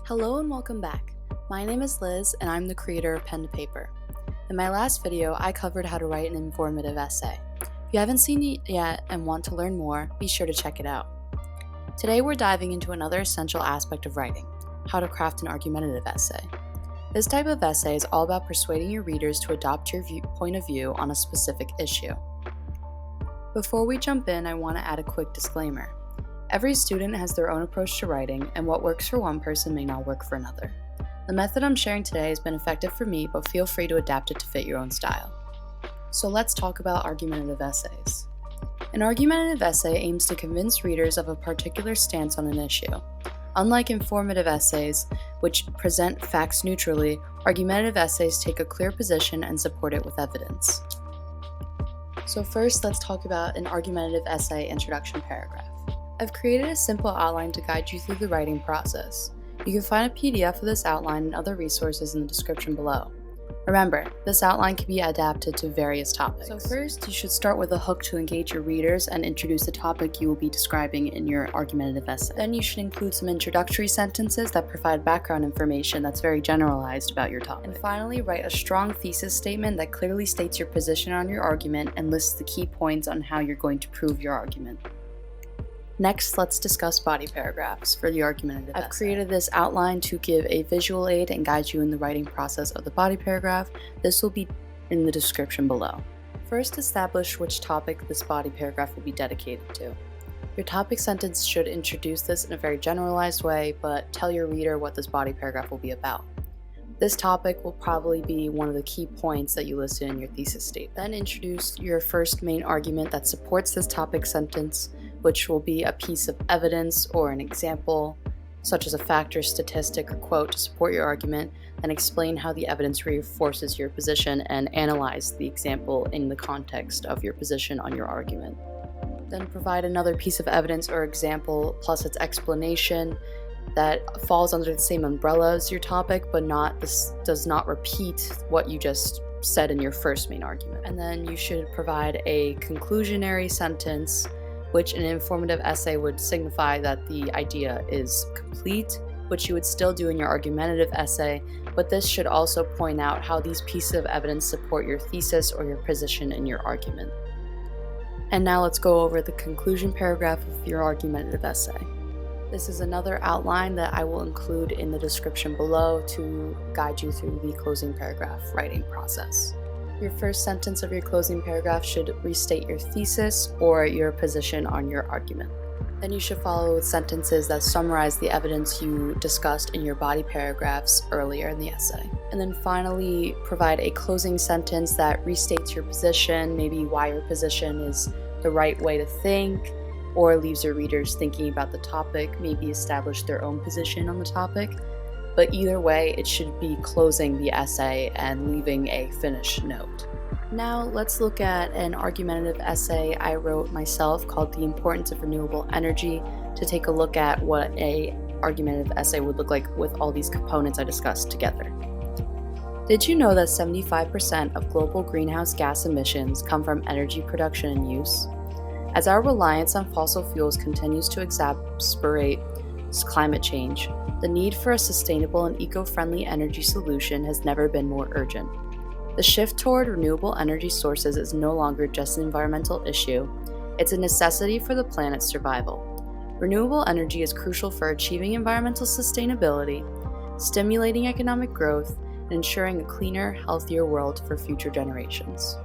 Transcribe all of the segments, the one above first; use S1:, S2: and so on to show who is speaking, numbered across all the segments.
S1: Hello and welcome back. My name is Liz and I'm the creator of Pen to Paper. In my last video, I covered how to write an informative essay. If you haven't seen it yet and want to learn more, be sure to check it out. Today we're diving into another essential aspect of writing, how to craft an argumentative essay. This type of essay is all about persuading your readers to adopt your point of view on a specific issue. Before we jump in, I want to add a quick disclaimer. Every student has their own approach to writing, and what works for one person may not work for another. The method I'm sharing today has been effective for me, but feel free to adapt it to fit your own style. So let's talk about argumentative essays. An argumentative essay aims to convince readers of a particular stance on an issue. Unlike informative essays, which present facts neutrally, argumentative essays take a clear position and support it with evidence. So first, let's talk about an argumentative essay introduction paragraph. I've created a simple outline to guide you through the writing process. You can find a PDF of this outline and other resources in the description below. Remember, this outline can be adapted to various topics. So first, you should start with a hook to engage your readers and introduce the topic you will be describing in your argumentative essay. Then you should include some introductory sentences that provide background information that's very generalized about your topic. And finally, write a strong thesis statement that clearly states your position on your argument and lists the key points on how you're going to prove your argument. Next, let's discuss body paragraphs for the argumentative essay. I've created this outline to give a visual aid and guide you in the writing process of the body paragraph. This will be in the description below. First, establish which topic this body paragraph will be dedicated to. Your topic sentence should introduce this in a very generalized way, but tell your reader what this body paragraph will be about. This topic will probably be one of the key points that you listed in your thesis statement. Then introduce your first main argument that supports this topic sentence, which will be a piece of evidence or an example, such as a fact or statistic or quote to support your argument, and explain how the evidence reinforces your position and analyze the example in the context of your position on your argument. Then provide another piece of evidence or example plus its explanation that falls under the same umbrella as your topic, but this does not repeat what you just said in your first main argument. And then you should provide a conclusionary sentence, which in an informative essay would signify that the idea is complete, which you would still do in your argumentative essay, but this should also point out how these pieces of evidence support your thesis or your position in your argument. And now let's go over the conclusion paragraph of your argumentative essay. This is another outline that I will include in the description below to guide you through the closing paragraph writing process. Your first sentence of your closing paragraph should restate your thesis or your position on your argument. Then you should follow with sentences that summarize the evidence you discussed in your body paragraphs earlier in the essay. And then finally, provide a closing sentence that restates your position, maybe why your position is the right way to think, or leaves your readers thinking about the topic, maybe establish their own position on the topic. But either way, it should be closing the essay and leaving a finished note. Now let's look at an argumentative essay I wrote myself called The Importance of Renewable Energy to take a look at what an argumentative essay would look like with all these components I discussed together. Did you know that 75% of global greenhouse gas emissions come from energy production and use? As our reliance on fossil fuels continues to exacerbate climate change, the need for a sustainable and eco-friendly energy solution has never been more urgent. The shift toward renewable energy sources is no longer just an environmental issue, it's a necessity for the planet's survival. Renewable energy is crucial for achieving environmental sustainability, stimulating economic growth, and ensuring a cleaner, healthier world for future generations.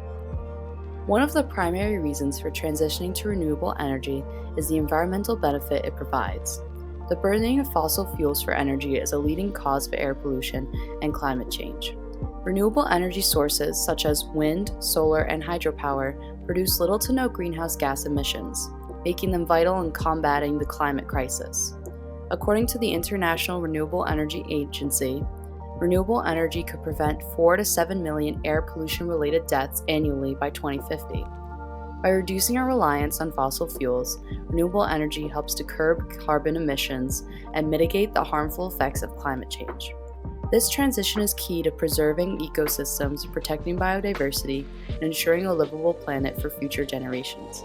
S1: One of the primary reasons for transitioning to renewable energy is the environmental benefit it provides. The burning of fossil fuels for energy is a leading cause of air pollution and climate change. Renewable energy sources such as wind, solar, and hydropower produce little to no greenhouse gas emissions, making them vital in combating the climate crisis. According to the International Renewable Energy Agency, renewable energy could prevent 4 to 7 million air pollution-related deaths annually by 2050. By reducing our reliance on fossil fuels, renewable energy helps to curb carbon emissions and mitigate the harmful effects of climate change. This transition is key to preserving ecosystems, protecting biodiversity, and ensuring a livable planet for future generations.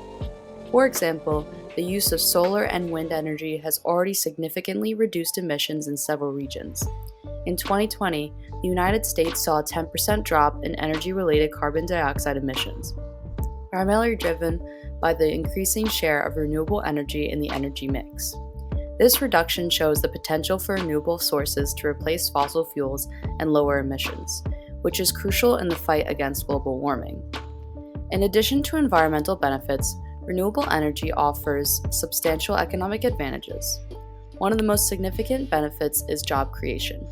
S1: For example, the use of solar and wind energy has already significantly reduced emissions in several regions. In 2020, the United States saw a 10% drop in energy-related carbon dioxide emissions, primarily driven by the increasing share of renewable energy in the energy mix. This reduction shows the potential for renewable sources to replace fossil fuels and lower emissions, which is crucial in the fight against global warming. In addition to environmental benefits, renewable energy offers substantial economic advantages. One of the most significant benefits is job creation.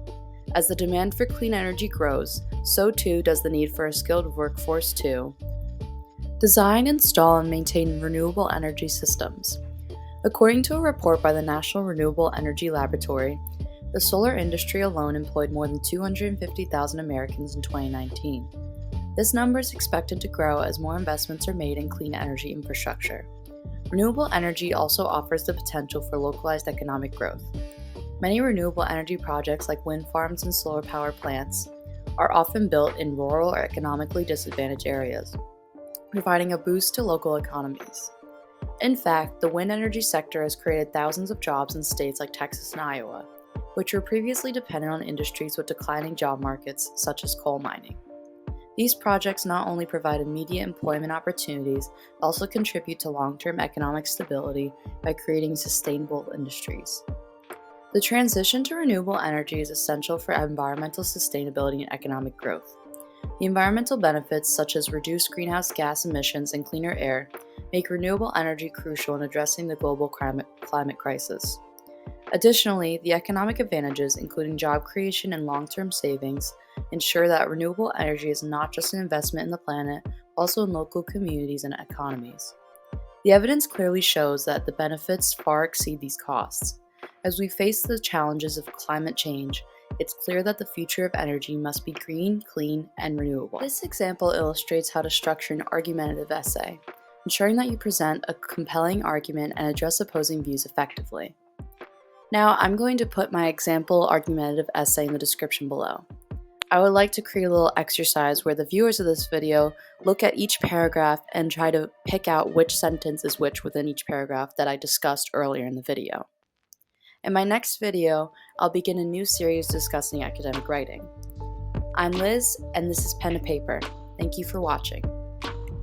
S1: As the demand for clean energy grows, so too does the need for a skilled workforce to design, install, and maintain renewable energy systems. According to a report by the National Renewable Energy Laboratory, the solar industry alone employed more than 250,000 Americans in 2019. This number is expected to grow as more investments are made in clean energy infrastructure. Renewable energy also offers the potential for localized economic growth. Many renewable energy projects like wind farms and solar power plants are often built in rural or economically disadvantaged areas, providing a boost to local economies. In fact, the wind energy sector has created thousands of jobs in states like Texas and Iowa, which were previously dependent on industries with declining job markets, such as coal mining. These projects not only provide immediate employment opportunities, but also contribute to long-term economic stability by creating sustainable industries. The transition to renewable energy is essential for environmental sustainability and economic growth. The environmental benefits, such as reduced greenhouse gas emissions and cleaner air, make renewable energy crucial in addressing the global climate crisis. Additionally, the economic advantages, including job creation and long-term savings, ensure that renewable energy is not just an investment in the planet, but also in local communities and economies. The evidence clearly shows that the benefits far exceed these costs. As we face the challenges of climate change, it's clear that the future of energy must be green, clean, and renewable. This example illustrates how to structure an argumentative essay, ensuring that you present a compelling argument and address opposing views effectively. Now, I'm going to put my example argumentative essay in the description below. I would like to create a little exercise where the viewers of this video look at each paragraph and try to pick out which sentence is which within each paragraph that I discussed earlier in the video. In my next video, I'll begin a new series discussing academic writing. I'm Liz, and this is Pen to Paper. Thank you for watching.